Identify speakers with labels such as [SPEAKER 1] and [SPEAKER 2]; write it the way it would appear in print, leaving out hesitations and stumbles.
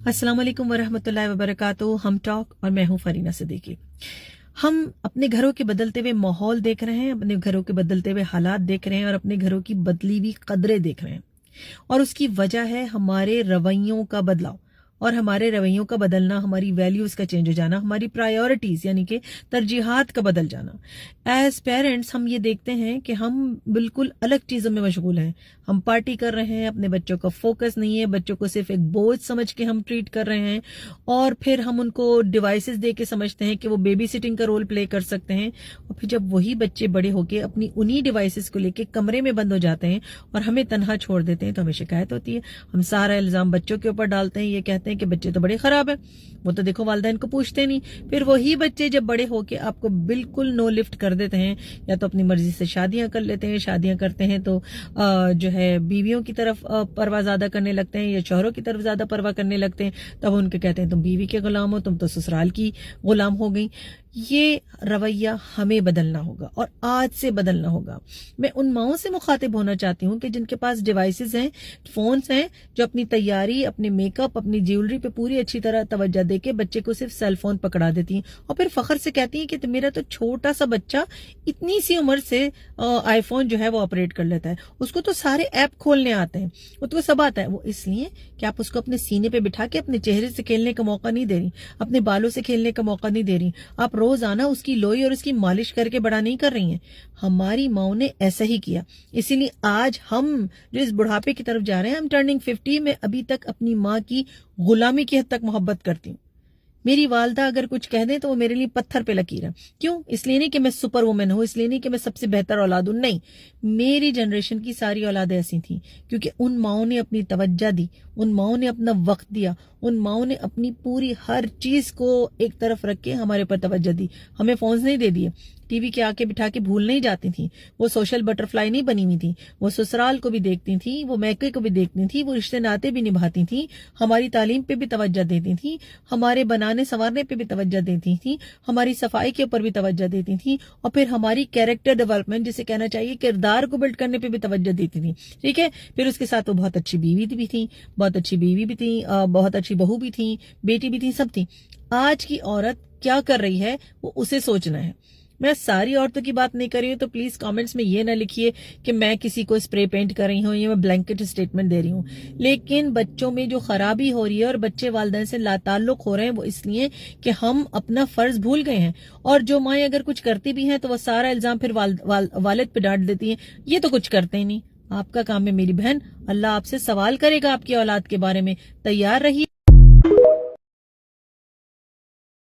[SPEAKER 1] अस्सलाम वालेकुम वरहमतुल्लाहि वबरकातुहू। हम टॉक और मैं हूं फरीना सिद्दीकी। हम अपने घरों के बदलते हुए माहौल देख रहे हैं, अपने घरों के बदलते हुए हालात देख रहे हैं और अपने घरों की बदली हुई कदरें देख रहे हैं। और उसकी वजह है हमारे रवैयों का बदलाव और हमारे रवैयों का बदलना, हमारी वैल्यूज का चेंज हो जाना, हमारी प्रायोरिटीज यानी कि तरजीहात का बदल जाना। एज पेरेंट्स हम ये देखते हैं कि हम बिल्कुल अलग चीजों में मशगूल हैं। हम पार्टी कर रहे हैं, अपने बच्चों का फोकस नहीं है, बच्चों को सिर्फ एक बोझ समझ के हम ट्रीट कर रहे हैं और फिर हम उनको डिवाइसेस दे के समझते हैं कि वो बेबी सिटिंग का रोल प्ले कर सकते हैं। और फिर जब वही बच्चे बड़े होके अपनी उन्हीं डिवाइसेस को लेके कमरे में बंद हो जाते हैं और हमें तनहा छोड़ देते हैं तो हमें शिकायत होती है। हम सारा इल्जाम बच्चों के ऊपर डालते हैं, ये कहते हैं कि बच्चे तो बड़े खराब है, वो तो देखो वालिदैन को पूछते नहीं। फिर वही बच्चे जब बड़े होके आपको बिल्कुल नो लिफ्ट कर देते हैं, या तो अपनी मर्जी से शादियां कर लेते हैं, शादियां करते हैं तो जो है बीवियों की तरफ परवाह ज्यादा करने लगते हैं या शौहरों की तरफ ज्यादा परवाह करने लगते हैं। तब उनके कहते हैं तुम बीवी के गुलाम हो, तुम तो ससुराल की गुलाम हो गई। ये रवैया हमें बदलना होगा और आज से बदलना होगा। मैं उन माओं से मुखातिब होना चाहती हूँ कि जिनके पास डिवाइसेस हैं, फोन्स हैं, जो अपनी तैयारी, अपने मेकअप, अपनी ज्वेलरी पे पूरी अच्छी तरह तवज्जो देके बच्चे को सिर्फ सेल फोन पकड़ा देती हैं और फिर फखर से कहती हैं कि मेरा तो छोटा सा बच्चा इतनी सी उम्र से आईफोन जो है वो ऑपरेट कर लेता है, उसको तो सारे ऐप खोलने आते हैं, उसको सब आता है। वो इसलिए कि आप उसको अपने सीने पे बिठा के अपने चेहरे से खेलने का मौका नहीं दे रही, अपने बालों से खेलने का मौका नहीं दे रही, आप रोजाना उसकी लोई और उसकी मालिश करके बड़ा नहीं कर रही हैं। हमारी माओ ने ऐसा ही किया, इसीलिए आज हम जो इस बुढ़ापे की तरफ जा रहे हैं, हम टर्निंग 50 में अभी तक अपनी माँ की गुलामी की हद तक मोहब्बत करती हूँ। मेरी वालदा अगर कुछ कह दें तो वो मेरे लिए पत्थर पे लकीर है। क्यों? इसलिए नहीं कि मैं सुपर वुमेन हूं, इसलिए नहीं कि मैं सबसे बेहतर औलाद हूं, नहीं, मेरी जनरेशन की सारी औलादें ऐसी थी क्योंकि उन माओं ने अपनी तवज्जो दी, उन माओं ने अपना वक्त दिया, उन माओं ने अपनी पूरी हर चीज को एक तरफ रख के हमारे पर तवज्जो दी। हमें फोन नहीं दे दिए, टीवी के आके बिठा के भूल नहीं जाती थी, वो सोशल बटरफ्लाई नहीं बनी हुई थी, वो ससुराल को भी देखती थी, वो मैके को भी देखती थी, वो रिश्ते नाते भी निभाती थी, हमारी तालीम पे भी तवज्जो देती थी, हमारे बनाने संवारने पे भी तवज्जो देती थी, हमारी सफाई के ऊपर भी तवज्जो देती थी और फिर हमारी कैरेक्टर डेवलपमेंट, जिसे कहना चाहिए किरदार को बिल्ड करने पे भी तवज्जो देती थी। ठीक है, फिर उसके साथ वो बहुत अच्छी बीवी भी थी, बहुत अच्छी बीवी भी थी, बहुत अच्छी बहू भी थी, बेटी भी थी, सब थी। आज की औरत क्या कर रही है वो उसे सोचना है। मैं सारी औरतों की बात नहीं कर रही हूँ, तो प्लीज कमेंट्स में ये ना लिखिए कि मैं किसी को स्प्रे पेंट कर रही हूँ या मैं ब्लैंकेट स्टेटमेंट दे रही हूँ। लेकिन बच्चों में जो खराबी हो रही है और बच्चे वालिदैन से लाताल्लुक हो रहे हैं, वो इसलिए कि हम अपना फर्ज भूल गए हैं। और जो माएँ अगर कुछ करती भी हैं तो वो सारा इल्जाम फिर वालिद पे डांट देती हैं, ये तो कुछ करते ही नहीं। आपका काम है मेरी बहन, अल्लाह आपसे सवाल करेगा आपकी औलाद के बारे में, तैयार रहिए।